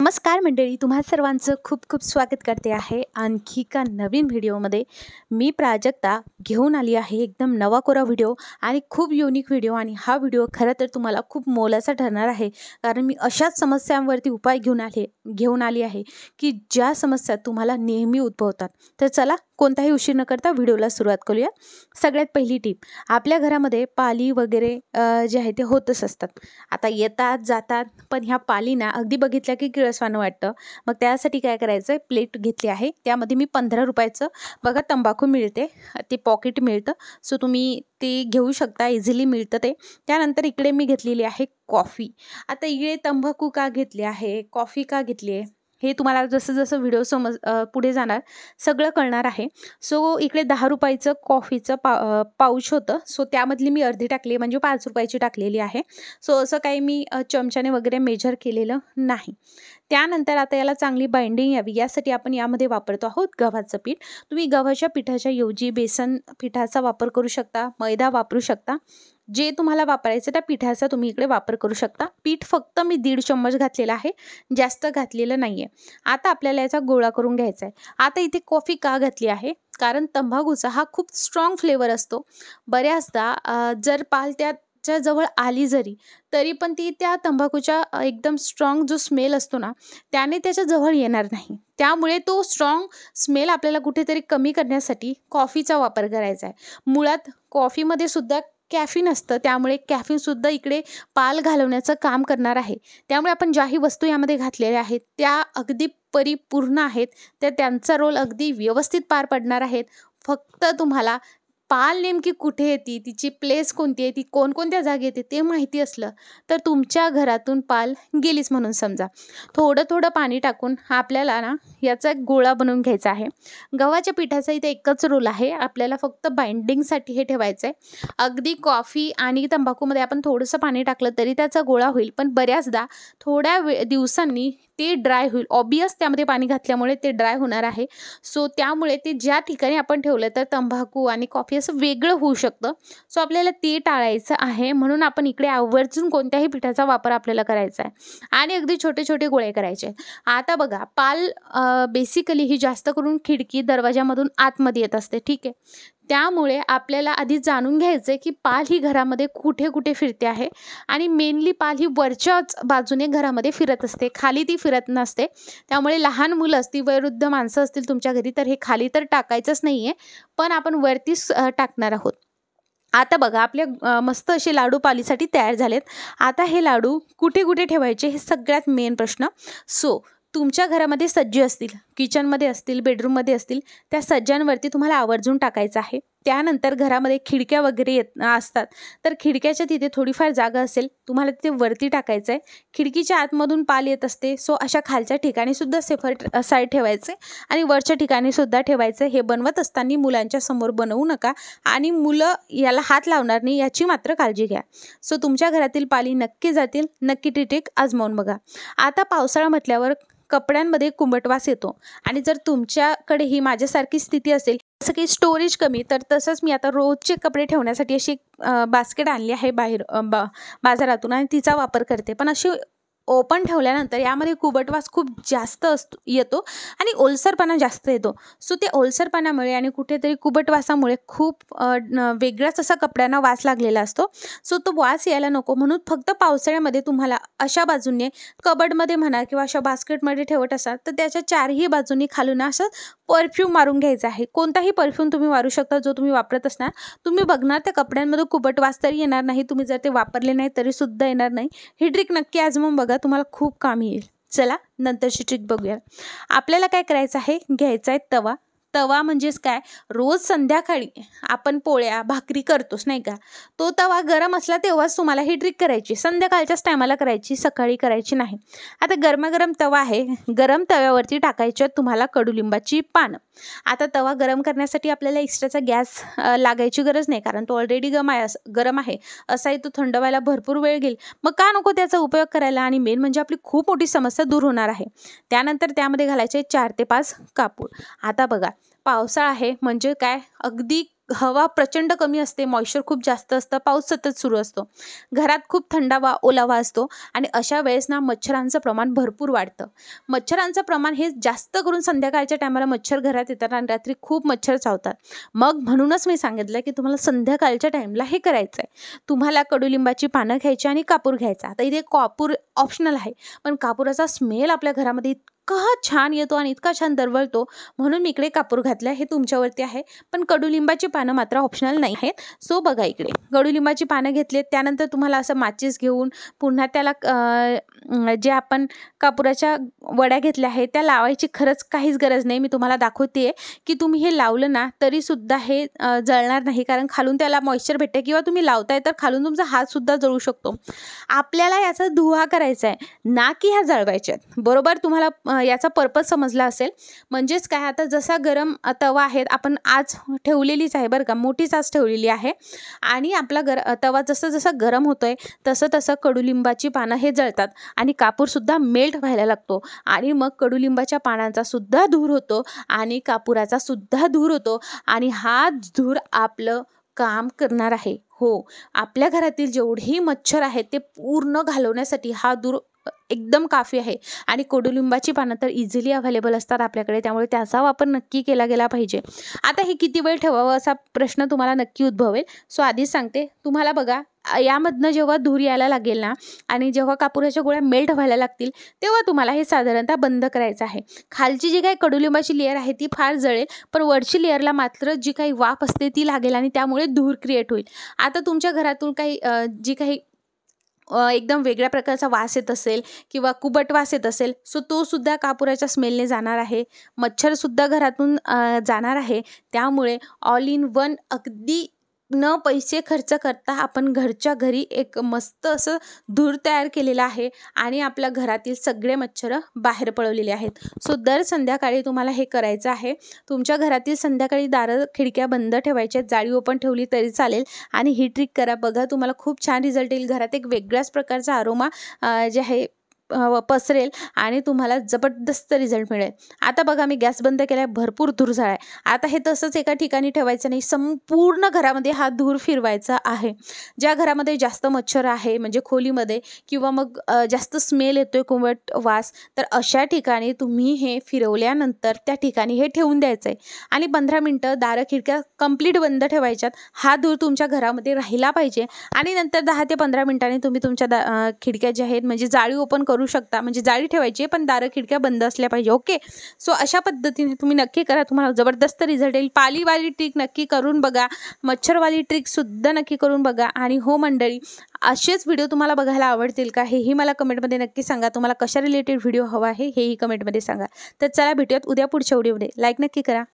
नमस्कार मंडळी, तुम्हा सर्वांचं खूप खूप स्वागत करते आहे आणखी का नवीन व्हिडिओमध्ये। मी प्राजक्ता घेऊन आली आहे एकदम नवा कोरा व्हिडिओ आणि खूप युनिक व्हिडिओ। आणि हा व्हिडिओ खरं तर तुम्हाला खूप मोलाचा ठरणार आहे, कारण मी अशाच समस्यांवरती उपाय घेऊन आली आहे की ज्या समस्या तुम्हाला नेहमी उद्भवतात। तर चला कोणताही उशीर न करता व्हिडिओला सुरुवात करूया। सगळ्यात पहिली टिप, आपल्या घरामध्ये पाली वगैरे जे आहे ते होतच असतात। आता येतात जातात, पण ह्या पालीना अगदी बघितल्या की किळसवाणं वाटतं। मग त्यासाठी काय करायचं, प्लेट घेतली आहे, त्यामध्ये मी 15 रुपयाचं बघा तंबाखू मिळते, ते पॉकेट मिळतं, सो तुम्ही ते घेऊ शकता, इझिली मिळतं ते। त्यानंतर इकडे मी घेतलेली आहे कॉफी। आता इकडे तंबाखू का घेतली आहे, कॉफी का घेतली आहे, हे तुम्हाला जसं जसं व्हिडिओ पुढे जाणार सगळं कळणार आहे। सो इकडे 10 रुपयाचं कॉफीचं पाऊच होतं, सो त्यामधली मी अर्धी टाकली, म्हणजे 5 रुपयाची टाकलेली आहे। सो असं काही मी चमच्याने वगैरे मेजर केलेलं नाही। त्यानंतर आता याला चांगली बाइंडिंग यावी यासाठी आपण यामध्ये वापरतो आहोत गव्हाचं पीठ। तुम्ही गव्हाच्या पिठाच्या ऐवजी बेसन पिठाचा वापर करू शकता, मैदा वापरू शकता, जे तुम्हाला वापरायचं त्या पिठाचा तुम्ही इकडे वापर करू शकता। पीठ फक्त मी 1.5 चम्मच घातलेला आहे, जास्त घातलेलं नाहीये। आता आपल्याला याचा गोळा करून घ्यायचा आहे। आता इथे कॉफी का घातली आहे, कारण तंबाखूचा हा खूप स्ट्रॉंग फ्लेवर असतो। बऱ्याचदा जर पाल त्याच्या जवळ आली जरी तरी पण ती त्या तंबाखूच्या एकदम स्ट्रॉंग जो स्मेल असतो ना, त्याने त्याच्या जवळ येणार नाही। त्यामुळे तो स्ट्रॉंग स्मेल आपल्याला कुठेतरी कमी करण्यासाठी कॉफीचा वापर करायचा आहे। मुळात कॉफीमध्ये सुद्धा कॅफीन असतं, त्यामुळे कॅफीन सुद्धा इकडे पाल घालवण्याचं काम करणार आहे। त्यामुळे आपण ज्याही वस्तू यामध्ये घातलेल्या आहेत त्या अगदी परिपूर्ण आहेत, त्यांचा रोल अगदी व्यवस्थित पार पडणार आहेत। फक्त तुम्हाला पाल नेमकी कुठे येते, तिची प्लेस कोणती आहे, ती कोणकोणत्या जागी येते ते माहिती असलं तर तुमच्या घरातून पाल गेलीच म्हणून समजा। थोडं थोडं पाणी टाकून आपल्याला ना याचा एक गोळा बनवून घ्यायचा आहे। गव्हाच्या पिठाचा इथे एकच रोल आहे, आपल्याला फक्त बाइंडिंगसाठी हे ठेवायचं आहे। अगदी कॉफी आणि तंबाखूमध्ये आपण थोडंसं पाणी टाकलं तरी त्याचा गोळा होईल, पण बऱ्याचदा थोड्या दिवसांनी ते ड्राय होईल। ऑब्वियस त्यामध्ये पाणी घातल्यामुळे ते ड्राय होणार आहे। सो त्यामुळे ते ज्या ठिकाणी आपण ठेवलं तर तंबाखू आणि कॉफी असं वेगळं होऊ शकतं। सो आपल्याला ते टाळायचं आहे, म्हणून आपण इकडे आवर्जून कोणत्याही पिठाचा वापर आपल्याला करायचा आहे आणि अगदी छोटे छोटे गोळे करायचे। आता बघा, पाल बेसिकली ही जास्त करून खिडकी दरवाजामधून आतमध्ये येत असते, ठीक आहे। त्यामुळे आपल्याला आधी जाणून घ्यायचं आहे की पाल ही घरामध्ये कुठे कुठे फिरते आहे, आणि मेनली पाल ही वरच्याच बाजूने घरामध्ये फिरत असते, खाली ती फिरत नसते। त्यामुळे लहान मुलं असतील, वयोवृद्ध माणसं असतील तुमच्या घरी, तर हे खाली तर टाकायचंच नाहीये, पण आपण वरतीच टाकणार आहोत। आता बघा, आपले मस्त असे लाडू पालीसाठी तयार झालेत। आता हे लाडू कुठे कुठे ठेवायचे हे सगळ्यात मेन प्रश्न। सो तुमच्या घरामध्ये सज्जे असतील, किचनमध्ये असतील, बेडरूममध्ये असतील, त्या सज्जांवरती तुम्हाला आवर्जून टाकायचं आहे। त्यानंतर घरामध्ये खिडक्या वगैरे असतात, तर खिडक्याच्या तिथे थोडीफार जागा असेल, तुम्हाला तिथे वरती टाकायचं आहे। खिडकीच्या आतमधून पाल येत असते, सो अशा खालच्या ठिकाणी सुद्धा सेफर साईड ठेवायचे आणि वरच्या ठिकाणी सुद्धा ठेवायचं। हे बनवत असताना मुलांच्या समोर बनवू नका, आणि मुलं याला हात लावणार नाही याची मात्र काळजी घ्या। सो तुमच्या घरातील पाली नक्की जातील, नक्की ती ट्रिक आजमावून बघा। आता पावसाळा म्हटल्यावर कपड्यांमध्ये कुंभटवास येतो, आणि जर तुमच्याकडे ही माझ्यासारखी स्थिती असेल, जसं की स्टोरेज कमी, तर तसंच मी आता रोजचे कपडे ठेवण्यासाठी अशी बास्केट आणली आहे बाजारातून, आणि तिचा वापर करते। पण अशी ओपन ठेवल्यानंतर यामध्ये कुबटवास खूप जास्त येतो आणि ओलसरपणा जास्त येतो। सो ते ओलसरपणामुळे आणि कुठेतरी कुबटवासामुळे खूप वेगळाच असा कपड्यांना वास लागलेला असतो। सो तो वास यायला नको म्हणून फक्त पावसाळ्यामध्ये तुम्हाला अशा बाजूने कबडमध्ये म्हणा किंवा अशा बास्केटमध्ये ठेवत असाल तर त्याच्या चारही बाजूनी खालून असं परफ्यूम मारून घ्यायचा आहे। कोणताही परफ्यूम तुम्ही मारू शकता जो तुम्ही वापरत असणार। तुम्ही बघणार त्या कपड्यांमध्ये कुबटवास तरी येणार नाही, तुम्ही जर ते वापरले नाही तरी सुद्धा येणार नाही। ही ट्रिक नक्की आजमावून बघा, तुम्हाला खूप कामी येईल। चला नंतरची ट्रिक बघूया। आपल्याला काय करायचं आहे, घ्यायचा आहे तवा। तवा म्हणजेच काय, रोज संध्याकाळी आपण पोळ्या भाकरी करतोच नाही का, तो तवा गरम असला तेव्हाच तुम्हाला ही ट्रिक करायची, संध्याकाळच्याच टायमाला करायची, सकाळी करायची नाही। आता गरमागरम तवा आहे, गरम तव्यावरती टाकायचे तुम्हाला कडुलिंबाची पानं। आता तवा गरम करण्यासाठी आपल्याला एक्स्ट्राचा गॅस लागायची गरज नाही, कारण तो ऑलरेडी गरम आहे, असाही तो थंड व्हायला भरपूर वेळ घेईल, मग का नको त्याचा उपयोग करायला। आणि मेन म्हणजे आपली खूप मोठी समस्या दूर होणार आहे। त्यानंतर त्यामध्ये घालायचे 4 ते 5 कापूर। आता बघा, पावसाळा आहे म्हणजे काय, अगदी हवा प्रचंड कमी असते, मॉइश्चर खूप जास्त असतं, पाऊस सतत सुरू असतो, घरात खूप थंडावा ओलावा असतो आणि अशा वेळेस ना मच्छरांचं प्रमाण भरपूर वाढतं. मच्छरांचं प्रमाण हे जास्त करून संध्याकाळच्या टायमाला मच्छर घरात येतात आणि रात्री खूप मच्छर चावतात. मग म्हणूनच मी सांगितलं की तुम्हाला संध्याकाळच्या टाईमला हे करायचं आहे. तुम्हाला कडुलिंबाची पानं घ्यायची आणि कापूर घ्यायचा. आता इथे कापूर ऑप्शनल आहे, पण कापुराचा स्मेल आपल्या घरामध्ये इतका छान येतो आणि इतका छान दरवळतो, म्हणून मी इकडे कापूर घातला. हे तुमच्यावरती आहे, पण कडुलिंबाची पानं मात्र ऑप्शनल नाही आहेत. सो बघा, इकडे कडुलिंबाची पानं घेतलेत. त्यानंतर तुम्हाला असं माचीस घेऊन पुन्हा त्याला जे आपण कापुराच्या वड्या घेतल्या आहेत त्या लावायची खरंच काहीच गरज नाही. मी तुम्हाला दाखवते की तुम्ही हे लावलं ना तरीसुद्धा हे जळणार नाही, कारण खालून त्याला मॉइश्चर भेटते, किंवा तुम्ही लावताय तर खालून तुमचा हातसुद्धा जळू शकतो. आपल्याला याचा धुवा करायचा आहे, ना की ह्या जळवायच्या आहेत. बरोबर, तुम्हाला याचा पर्पज समजला असेल. म्हणजेच काय, आता जसा गरम तवा आहे, आपण आज ठेवलेलीच आहे बरं का, मोठीच आज ठेवलेली आहे, आणि आपला तवा जसं जसं गरम होतोय तसं तसं कडुलिंबाची पानं हे जळतात आणि कापूरसुद्धा मेल्ट व्हायला लागतो, आणि मग कडुलिंबाच्या पानांचा सुद्धा धूर होतो आणि कापुराचा सुद्धा धूर होतो, आणि हा धूर आपलं काम करणार आहे. हो, आपल्या घरातील जेवढेही मच्छर आहेत ते पूर्ण घालवण्यासाठी हा धूर एकदम काफी आहे. आणि कडुलिंबाची पानं तर इझिली अवेलेबल असतात आपल्याकडे, त्यामुळे त्याचा वापर नक्की केला गेला पाहिजे. आता हे किती वेळ ठेवावं असा प्रश्न तुम्हाला नक्की उद्भवेल. सो आधीच सांगते तुम्हाला, बघा, यामधनं जेव्हा धूर यायला लागेल ना आणि जेव्हा कापुराच्या गोळ्या मेल्ट व्हायला लागतील तेव्हा तुम्हाला हे साधारणतः बंद करायचं आहे. खालची जी काही कडुलिंबाची लेअर आहे ती फार जळेल, पण वरची लेअरला मात्र जी काही वाफ असते ती लागेल आणि त्यामुळे धूर क्रिएट होईल. आता तुमच्या घरातून जी काही एकदम वेगळ्या प्रकारचा वास येत असेल किंवा कुबट वास येत असेल, सो तो सुद्धा कापुराच्या स्मेलने जाणार आहे. मच्छरसुद्धा घरातून जाणार आहे. त्यामुळे ऑल इन वन, अगदी न पैसे खर्च करता आपण घरच्या घरी एक मस्त असं धूर तयार केलेला आहे आणि आपल्या घरातील सगळे मच्छर बाहेर पळवलेले आहेत. सो दर संध्याकाळी तुम्हाला हे करायचं आहे. तुमच्या घरातील संध्याकाळी दारं खिडक्या बंद ठेवायच्या, जाळी ओपन ठेवली तरी चालेल, आणि ही ट्रिक करा. बघा, तुम्हाला खूप छान रिझल्ट येईल. घरात एक वेगळ्याच प्रकारचा अरोमा जे आहे पसरेल आणि तुम्हाला जबरदस्त रिझल्ट मिळेल. आता बघा, मी गॅस बंद केला आहे, भरपूर धूर झाला आहे. आता हे तसंच एका ठिकाणी ठेवायचं नाही, संपूर्ण घरामध्ये हा धूर फिरवायचा आहे. ज्या घरामध्ये जास्त मच्छर आहे, म्हणजे खोलीमध्ये, किंवा मग जास्त स्मेल येतोय, कोमट वास, तर अशा ठिकाणी तुम्ही हे फिरवल्यानंतर त्या ठिकाणी हे ठेवून द्यायचं आहे आणि 15 मिनटं दारं खिडक्या कंप्लीट बंद ठेवायच्यात. हा धूर तुमच्या घरामध्ये राहिला पाहिजे आणि नंतर 10 ते 15 मिनिटांनी तुम्ही तुमच्या खिडक्या ज्या आहेत, म्हणजे जाळी ओपन करू शकता. म्हणजे जाळी ठेवायची पण दारं खिडक्या बंद असल्या पाहिजे. ओके, सो अशा पद्धतीने तुम्ही नक्की करा, तुम्हाला जबरदस्त रिझल्ट येईल. पालीवाली ट्रिक नक्की करून बघा, मच्छरवाली ट्रिक सुद्धा नक्की करून बघा. आणि हो मंडळी, असेच व्हिडिओ तुम्हाला बघायला आवडतील का हेही मला कमेंटमध्ये नक्की सांगा. तुम्हाला कशा रिलेटेड व्हिडिओ हवा आहे हेही कमेंटमध्ये सांगा. तर चला, भेटूयात उद्या पुढच्या व्हिडिओमध्ये. लाईक नक्की करा.